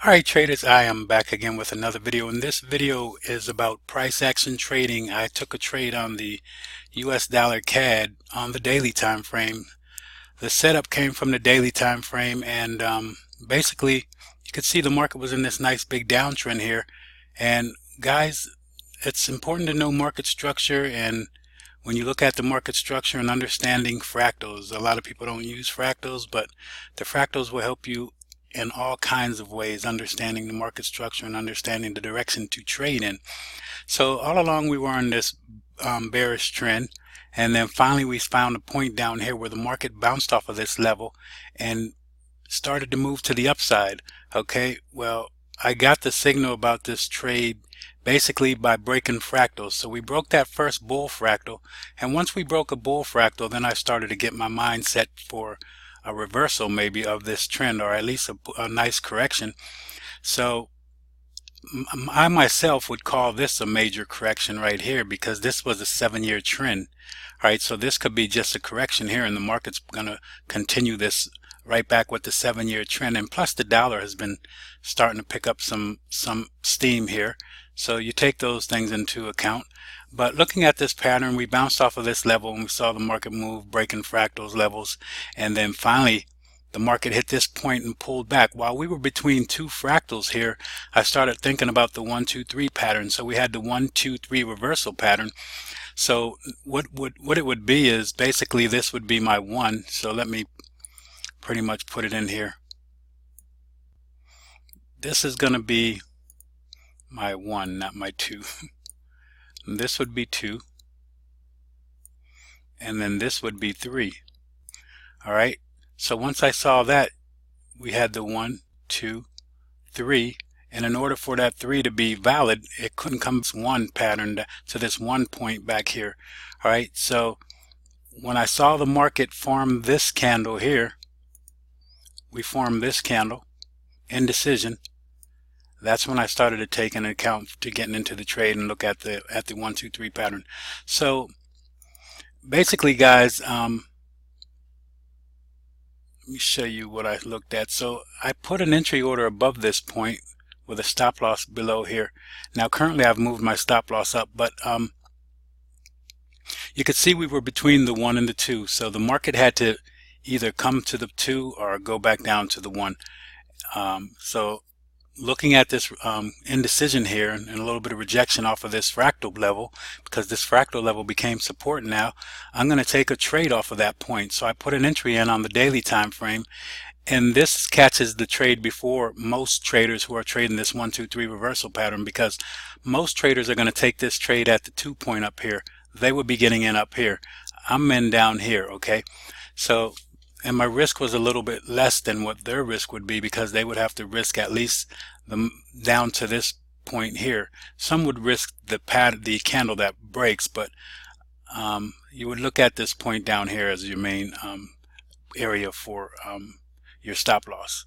Alright traders, I am back again with another video, and this video is about price action trading. I took a trade on the US dollar CAD on the daily time frame. The setup came from the daily time frame, and basically you could see the market was in this nice big downtrend here. And guys, it's important to know market structure, and when you look at the market structure and understanding fractals, a lot of people don't use fractals, but the fractals will help you in all kinds of ways, understanding the market structure and understanding the direction to trade in. So all along we were on this bearish trend, and then finally we found a point down here where the market bounced off of this level and started to move to the upside. Okay, well, I got the signal about this trade basically by breaking fractals. So we broke that first bull fractal, and once we broke a bull fractal, then I started to get my mind set for a reversal maybe of this trend, or at least a nice correction. So I myself would call this a major correction right here, because this was a 7-year trend. All right, so this could be just a correction here, and the market's going to continue this right back with the 7-year trend. And plus the dollar has been starting to pick up some steam here, so you take those things into account. But looking at this pattern, we bounced off of this level and we saw the market move, breaking fractals levels, and then finally the market hit this point and pulled back. While we were between two fractals here, I started thinking about the 1 2 3 pattern. So we had the 1 2 3 reversal pattern. So what it would be is basically this would be my 1. So let me pretty much put it in here. This is going to be my 1, not my 2. This would be 2, and then this would be 3. All right, so once I saw that, we had the 1 2 3, and in order for that 3 to be valid, it couldn't come this 1 pattern to this 1 point back here. All right, so when I saw the market form this candle here, we formed this candle, indecision. That's when I started to take into account to getting into the trade and look at the 1 2 3 pattern. So basically, guys, let me show you what I looked at. So I put an entry order above this point with a stop loss below here. Now currently I've moved my stop loss up, but you could see we were between the 1 and the 2. So the market had to either come to the 2 or go back down to the 1. So looking at this indecision here and a little bit of rejection off of this fractal level, because this fractal level became support now, I'm going to take a trade off of that point. So I put an entry in on the daily time frame, and this catches the trade before most traders who are trading this 1 2 3 reversal pattern, because most traders are going to take this trade at the 2 point up here. They would be getting in up here. I'm in down here. Okay, so and my risk was a little bit less than what their risk would be, because they would have to risk at least down to this point here. Some would risk the candle that breaks, but you would look at this point down here as your main area for your stop loss.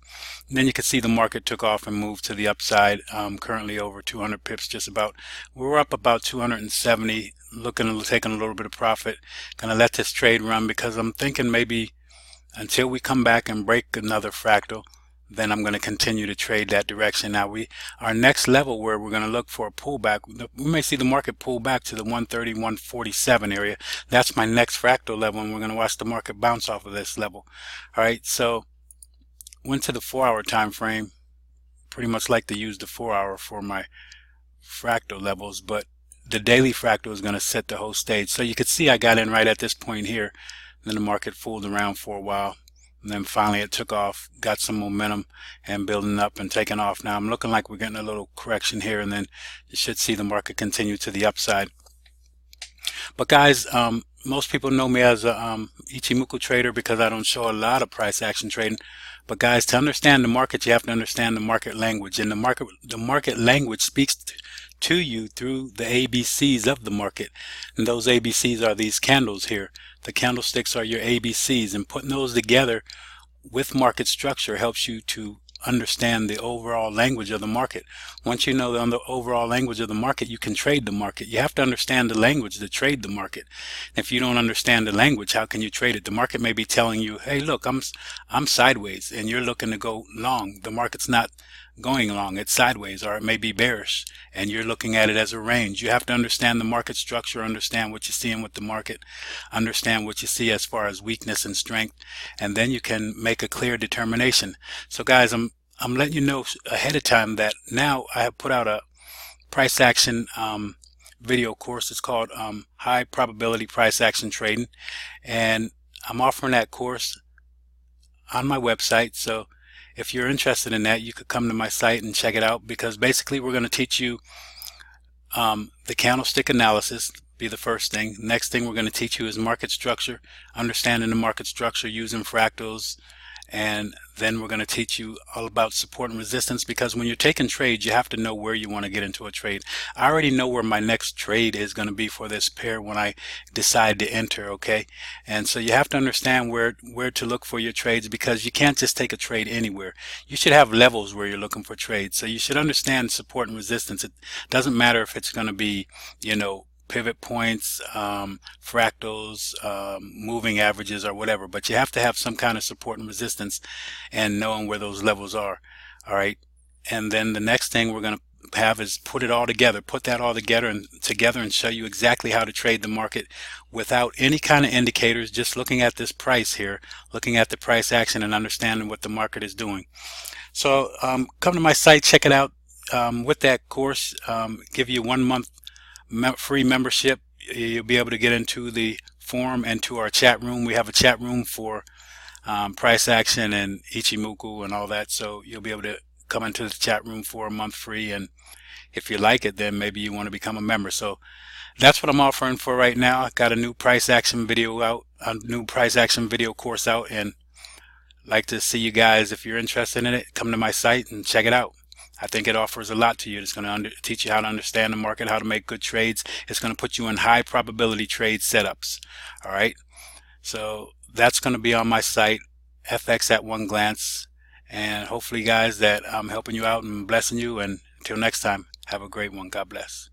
And then you can see the market took off and moved to the upside, currently over 200 pips just about. We're up about 270, taking a little bit of profit. Gonna let this trade run, because I'm thinking maybe until we come back and break another fractal, then I'm going to continue to trade that direction. Now our next level where we're going to look for a pullback, we may see the market pull back to the 130, 147 area. That's my next fractal level, and we're going to watch the market bounce off of this level. All right, so went to the 4-hour time frame. Pretty much like to use the 4-hour for my fractal levels, but the daily fractal is going to set the whole stage. So you can see I got in right at this point here. Then the market fooled around for a while, and then finally it took off, got some momentum and building up and taking off. Now I'm looking like we're getting a little correction here, and then you should see the market continue to the upside. But guys, most people know me as a Ichimoku trader, because I don't show a lot of price action trading. But guys, to understand the market, you have to understand the market language, and the market language speaks to you through the ABCs of the market. And those ABCs are these candles here. The candlesticks are your ABCs, and putting those together with market structure helps you to understand the overall language of the market. Once you know the overall language of the market, you can trade the market. You have to understand the language to trade the market. If you don't understand the language, how can you trade it? The market may be telling you, hey, look, I'm sideways, and you're looking to go long. The market's not going long, it's sideways, or it may be bearish, and you're looking at it as a range. You have to understand the market structure, understand what you're seeing with the market, understand what you see as far as weakness and strength, and then you can make a clear determination. So guys, I'm letting you know ahead of time that now I have put out a price action video course. It's called High Probability Price Action Trading, and I'm offering that course on my website. So if you're interested in that, you could come to my site and check it out, because basically we're going to teach you the candlestick analysis, be the first thing. Next thing we're going to teach you is market structure, understanding the market structure using fractals, and then we're going to teach you all about support and resistance, because when you're taking trades, you have to know where you want to get into a trade. I already know where my next trade is going to be for this pair when I decide to enter, okay? And so you have to understand where to look for your trades, because you can't just take a trade anywhere. You should have levels where you're looking for trades. So you should understand support and resistance. It doesn't matter if it's going to be, you know, pivot points, fractals, moving averages, or whatever, but you have to have some kind of support and resistance and knowing where those levels are. All right, and then the next thing we're going to have is put it all together, put that all together and show you exactly how to trade the market without any kind of indicators, just looking at this price here, looking at the price action and understanding what the market is doing. So come to my site, check it out. With that course, give you 1 month free membership. You'll be able to get into the forum and to our chat room. We have a chat room for price action and Ichimoku and all that, so you'll be able to come into the chat room for a month free, and if you like it, then maybe you want to become a member. So that's what I'm offering for right now. I got a new price action video out, a new price action video course out, and like to see you guys. If you're interested in it, come to my site and check it out. I think it offers a lot to you. It's going to teach you how to understand the market, how to make good trades. It's going to put you in high probability trade setups. All right. So that's going to be on my site, FX at One Glance. And hopefully, guys, that I'm helping you out and blessing you. And until next time, have a great one. God bless.